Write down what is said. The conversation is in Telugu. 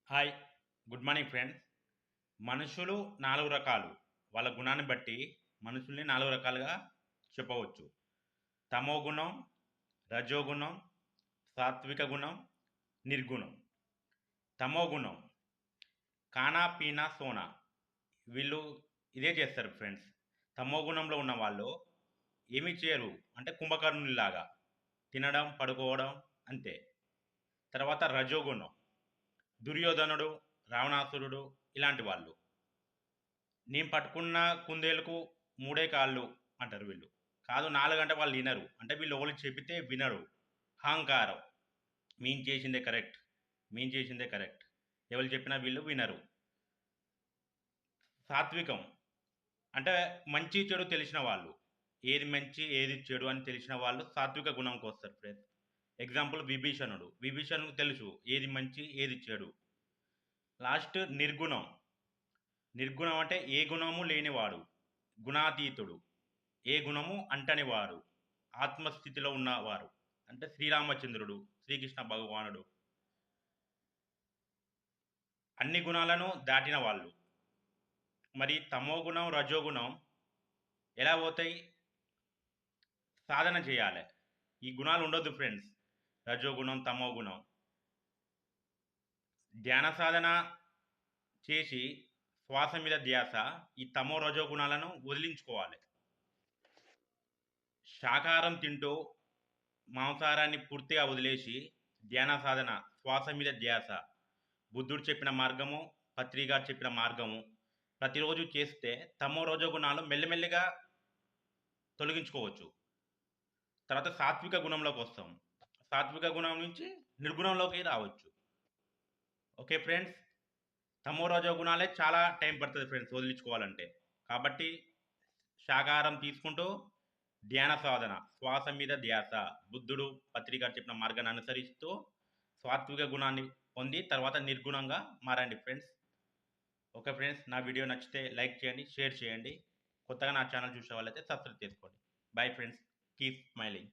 హాయ్. Good morning friends. మనుషులు 4 రకాలు. వాళ్ళ గుణాన్ని బట్టి మనుషుల్ని 4 రకాలుగా చెప్పవచ్చు. తమోగుణం, రజోగుణం, సాత్విక గుణం, నిర్గుణం. తమోగుణం ఖానా, పీనా, సోనా వీళ్ళు ఇదే చేస్తారు ఫ్రెండ్స్. తమోగుణంలో ఉన్న వాళ్ళు ఏమీ చేయరు. అంటే కుంభకర్ణునిలాగా తినడం, పడుకోవడం అంతే. తర్వాత రజోగుణం దుర్యోధనుడు, రావణాసురుడు ఇలాంటి వాళ్ళు. నేను పట్టుకున్న కుందేలుకు మూడే కాళ్ళు అంటారు వీళ్ళు. కాదు 4 అంటే వాళ్ళు వినరు. అంటే వీళ్ళు ఒకళ్ళు చెబితే వినరు. అహంకారం. మేము చేసిందే కరెక్ట్. మేము చేసిందే కరెక్ట్. ఎవరు చెప్పినా వీళ్ళు వినరు. సాత్వికం అంటే మంచి చెడు తెలిసిన వాళ్ళు. ఏది మంచి ఏది చెడు అని తెలిసిన వాళ్ళు సాత్విక గుణంకి వస్తారు ఫ్రెండ్స్. ఎగ్జాంపుల్ విభీషణుడు. విభీషణుడికి తెలుసు ఏది మంచి ఏది చెడు. లాస్ట్ నిర్గుణం. నిర్గుణం అంటే ఏ గుణము లేనివాడు, గుణాతీతుడు, ఏ గుణము అంటనివాడు, ఆత్మస్థితిలో ఉన్నవారు. అంటే శ్రీరామచంద్రుడు, శ్రీకృష్ణ భగవానుడు. అన్ని గుణాలను దాటిన వాళ్ళు. మరి తమోగుణం, రజోగుణం ఎలా పోతాయి? సాధన చేయాలి. ఈ గుణాలు ఉండొద్దు ఫ్రెండ్స్. రజోగుణం, తమోగుణం. ధ్యాన సాధన చేసి శ్వాస మీద ధ్యాస ఈ తమో రజో గుణాలను వదిలించుకోవాలి. శాకాహారం తింటూ మాంసాహారాన్ని పూర్తిగా వదిలేసి ధ్యాన సాధన శ్వాస మీద ధ్యాస బుద్ధుడు చెప్పిన మార్గము, పత్రి గారు చెప్పిన మార్గము ప్రతిరోజు చేస్తే తమో రజో గుణాలు మెల్లిమెల్లిగా తొలగించుకోవచ్చు. తర్వాత సాత్విక గుణంలోకి వస్తాం. సాత్విక గుణం నుంచి నిర్గుణంలోకి రావచ్చు. Okay friends. తమో రజో గుణాలే చాలా టైం పడుతుంది ఫ్రెండ్స్ వదిలించుకోవాలంటే. కాబట్టి శాకాహారం తీసుకుంటూ ధ్యాన సాధన శ్వాస మీద ధ్యాస బుద్ధుడు పత్రిక చెప్పిన మార్గాన్ని అనుసరిస్తూ సాత్విక గుణాన్ని పొంది తర్వాత నిర్గుణంగా మారండి ఫ్రెండ్స్. ఓకే ఫ్రెండ్స్, నా వీడియో నచ్చితే లైక్ చేయండి, షేర్ చేయండి. కొత్తగా నా ఛానల్ చూసే వాళ్ళైతే సబ్స్క్రైబ్ చేసుకోండి. Bye friends, keep smiling.